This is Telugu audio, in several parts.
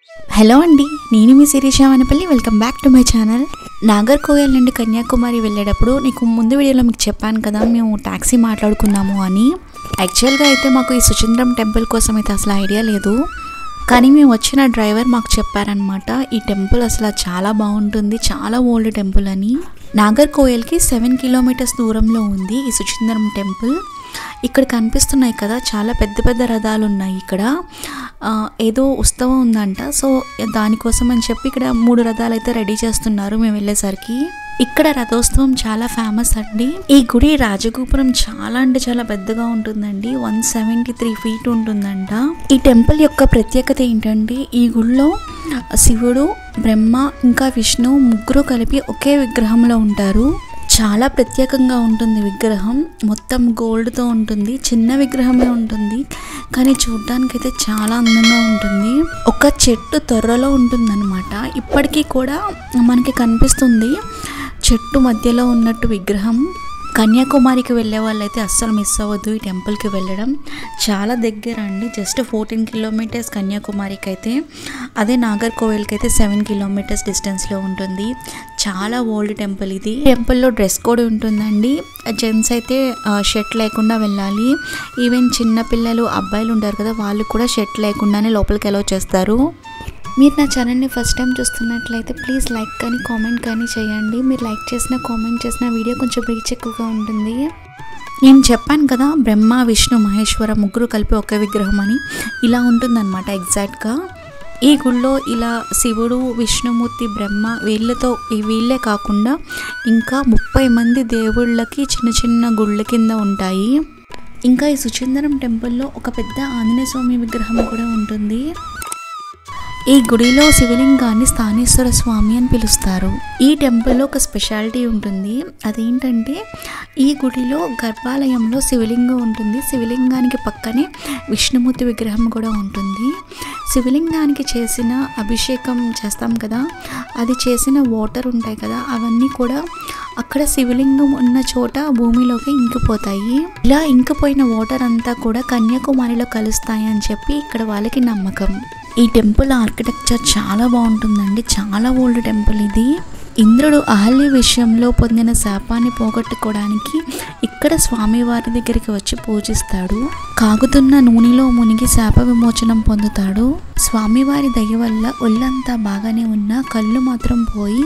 హలో అండి, నేను మీ Shirisha Vanapalli. Welcome back to my channel. Nagercoil నుండి కన్యాకుమారి వెళ్ళేటప్పుడు నీకు ముందు వీడియోలో మీకు చెప్పాను కదా, మేము ట్యాక్సీ మాట్లాడుకున్నాము అని. యాక్చువల్గా అయితే మాకు ఈ సుచంద్రం టెంపుల్ కోసం అయితే అసలు ఐడియా లేదు, కానీ మేము వచ్చిన డ్రైవర్ మాకు చెప్పారనమాట, ఈ టెంపుల్ అసలు చాలా బాగుంటుంది, చాలా ఓల్డ్ టెంపుల్ అని. నాగర్కోయల్కి 7 కిలోమీటర్స్ దూరంలో ఉంది ఈ సుచంద్రం టెంపుల్. ఇక్కడ కనిపిస్తున్నాయి కదా, చాలా పెద్ద పెద్ద రథాలు ఉన్నాయి ఇక్కడ. ఏదో ఉత్సవం ఉందంట, సో దానికోసం అని చెప్పి ఇక్కడ 3 రథాలు అయితే రెడీ చేస్తున్నారు మేము వెళ్ళేసరికి. ఇక్కడ రథోత్సవం చాలా ఫేమస్ అండి. ఈ గుడి రాజగోపురం చాలా అంటే చాలా పెద్దగా ఉంటుందండి, 173 ఫీట్ ఉంటుందంట. ఈ టెంపుల్ యొక్క ప్రత్యేకత ఏంటంటే, ఈ గుడిలో శివుడు, బ్రహ్మ ఇంకా విష్ణు ముగ్గురు కలిపి ఒకే విగ్రహంలో ఉంటారు. చాలా ప్రత్యేకంగా ఉంటుంది విగ్రహం, మొత్తం గోల్డ్తో ఉంటుంది. చిన్న విగ్రహమే ఉంటుంది కానీ చూడ్డానికైతే చాలా అందంగా ఉంటుంది. ఒక చెట్టు తొర్రలో ఉంటుందన్నమాట, ఇప్పటికీ కూడా మనకి కనిపిస్తుంది చెట్టు మధ్యలో ఉన్నట్టు విగ్రహం. కన్యాకుమారికి వెళ్ళే వాళ్ళైతే అస్సలు మిస్ అవ్వద్దు ఈ టెంపుల్కి వెళ్ళడం. చాలా దగ్గర అండి, జస్ట్ 14 కిలోమీటర్స్ కన్యాకుమారికి అయితే. అదే నాగర్కోవిల్కి అయితే 7 కిలోమీటర్స్ డిస్టెన్స్లో ఉంటుంది. చాలా ఓల్డ్ టెంపుల్ ఇది. టెంపుల్లో డ్రెస్ కోడ్ ఉంటుందండి. జెంట్స్ అయితే షర్ట్ లేకుండా వెళ్ళాలి. ఈవెన్ చిన్నపిల్లలు అబ్బాయిలు ఉంటారు కదా, వాళ్ళు కూడా షర్ట్ లేకుండానే లోపలికి అలౌ చేస్తారు. మీరు నా ఛానల్ని ఫస్ట్ టైం చూస్తున్నట్లయితే ప్లీజ్ లైక్ కానీ కామెంట్ కానీ చేయండి. మీరు లైక్ చేసిన కామెంట్ చేసిన వీడియో కొంచెం రీచ్ ఎక్కువగా ఉంటుంది. నేను చెప్పాను కదా, బ్రహ్మ విష్ణు మహేశ్వర ముగ్గురు కలిపి ఒకే విగ్రహం అని, ఇలా ఉంటుందన్నమాట ఎగ్జాక్ట్గా. ఈ గుళ్ళో ఇలా శివుడు, విష్ణుమూర్తి, బ్రహ్మ వీళ్ళే కాకుండా ఇంకా 30 మంది దేవుళ్ళకి చిన్న చిన్న గుళ్ళ కింద ఉంటాయి. ఇంకా ఈ సుచంద్రం టెంపుల్లో ఒక పెద్ద ఆంజనేయ స్వామి విగ్రహం కూడా ఉంటుంది. ఈ గుడిలో శివలింగాన్ని స్థానేశ్వర స్వామి అని పిలుస్తారు. ఈ టెంపుల్లో ఒక స్పెషాలిటీ ఉంటుంది, అదేంటంటే ఈ గుడిలో గర్భాలయంలో శివలింగం ఉంటుంది. శివలింగానికి పక్కనే విష్ణుమూర్తి విగ్రహం కూడా ఉంటుంది. శివలింగానికి చేసిన అభిషేకం చేస్తాం కదా, అది చేసిన వాటర్ ఉంటాయి కదా, అవన్నీ కూడా అక్కడ శివలింగం ఉన్న చోట భూమిలోకి ఇంకిపోతాయి. ఇలా ఇంకిపోయిన వాటర్ అంతా కూడా కన్యాకుమారిలో కలుస్తాయి అని చెప్పి ఇక్కడ వాళ్ళకి నమ్మకం. ఈ టెంపుల్ ఆర్కిటెక్చర్ చాలా బాగుంటుందండి, చాలా ఓల్డ్ టెంపుల్ ఇది. ఇంద్రుడు అహల్య విషయంలో పొందిన శాపాన్ని పోగొట్టుకోవడానికి ఇక్కడ స్వామివారి దగ్గరికి వచ్చి పూజిస్తాడు. కాగుతున్న నూనెలో మునిగి శాప విమోచనం పొందుతాడు. స్వామివారి దయ వల్ల ఒళ్ళంతా బాగానే ఉన్నా కళ్ళు మాత్రం పోయి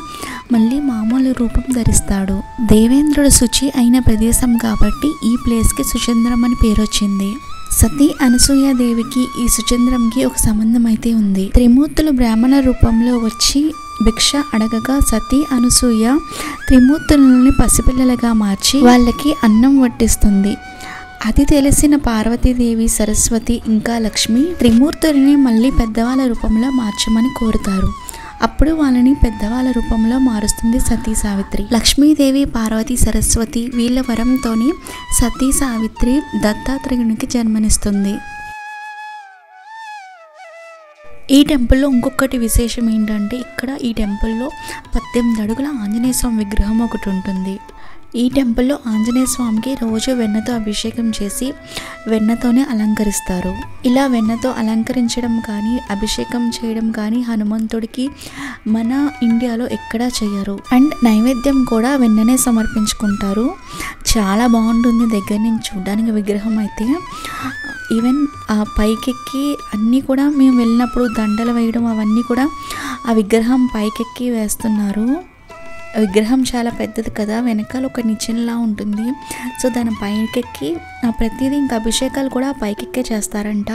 మళ్ళీ మామూలు రూపం ధరిస్తాడు. దేవేంద్రుడు శుచి అయిన ప్రదేశం కాబట్టి ఈ ప్లేస్కి సుచంద్రం అని పేరు వచ్చింది. సతీ అనసూయాదేవికి ఈ సుచంద్రంకి ఒక సంబంధం అయితే ఉంది. త్రిమూర్తులు బ్రాహ్మణ రూపంలో వచ్చి భిక్ష అడగగా సతీ అనసూయ త్రిమూర్తులని పసిపిల్లలుగా మార్చి వాళ్ళకి అన్నం వడ్డిస్తుంది. అది తెలిసిన పార్వతీదేవి, సరస్వతి ఇంకా లక్ష్మి త్రిమూర్తులని మళ్ళీ పెద్దవాళ్ళ రూపంలో మార్చమని కోరుతారు. అప్పుడు వాళ్ళని పెద్దవాళ్ళ రూపంలో మారుస్తుంది సతీ సావిత్రి. లక్ష్మీదేవి, పార్వతి, సరస్వతి వీళ్ళ వరంతోని సతీ సావిత్రి దత్తాత్రేయునికి జన్మనిస్తుంది. ఈ టెంపుల్లో ఇంకొకటి విశేషం ఏంటంటే, ఇక్కడ ఈ టెంపుల్లో 18 అడుగుల ఆంజనేయ స్వామి విగ్రహం ఒకటి ఉంటుంది. ఈ టెంపుల్లో ఆంజనేయ స్వామికి రోజు వెన్నతో అభిషేకం చేసి వెన్నతోనే అలంకరిస్తారు. ఇలా వెన్నతో అలంకరించడం కానీ అభిషేకం చేయడం కానీ హనుమంతుడికి మన ఇండియాలో ఎక్కడా చేయరు. అండ్ నైవేద్యం కూడా వెన్ననే సమర్పించుకుంటారు. చాలా బాగుంటుంది దగ్గర నుంచి చూడడానికి విగ్రహం అయితే. ఈవెన్ ఆ పైకెక్కి అన్నీ కూడా మేము వెళ్ళినప్పుడు దండలు వేయడం అవన్నీ కూడా ఆ విగ్రహం పైకెక్కి వేస్తున్నారు. విగ్రహం చాలా పెద్దది కదా, వెనకాల ఒక నిచ్చెనలా ఉంటుంది, సో దాని పైకెక్కి ప్రతిదీ ఇంకా అభిషేకాలు కూడా పైకెక్కే చేస్తారంట.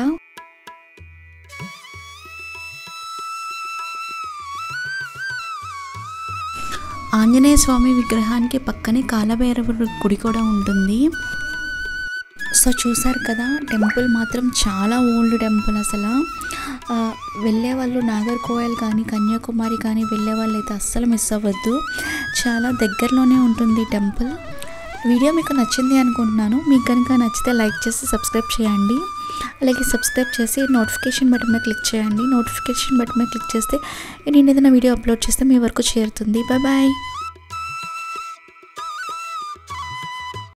ఆంజనేయ స్వామి విగ్రహానికి పక్కనే కాలభైరవుడి గుడి కూడా ఉంటుంది. సో చూసారు కదా, టెంపుల్ మాత్రం చాలా ఓల్డ్ టెంపుల్. అసలు వెళ్ళే వాళ్ళు నాగర్కోయల్ కానీ కన్యాకుమారి కానీ వెళ్ళే వాళ్ళు అయితే అస్సలు మిస్ అవ్వద్దు, చాలా దగ్గరలోనే ఉంటుంది టెంపుల్. వీడియో మీకు నచ్చింది అనుకుంటున్నాను. మీకు కనుక నచ్చితే లైక్ చేసి సబ్స్క్రైబ్ చేయండి. అలాగే సబ్స్క్రైబ్ చేసి నోటిఫికేషన్ బటన్ మీద క్లిక్ చేయండి. నోటిఫికేషన్ బటన్ మీద క్లిక్ చేస్తే నేను ఏదైనా వీడియో అప్లోడ్ చేస్తే మీ వరకు చేరుతుంది. Bye bye.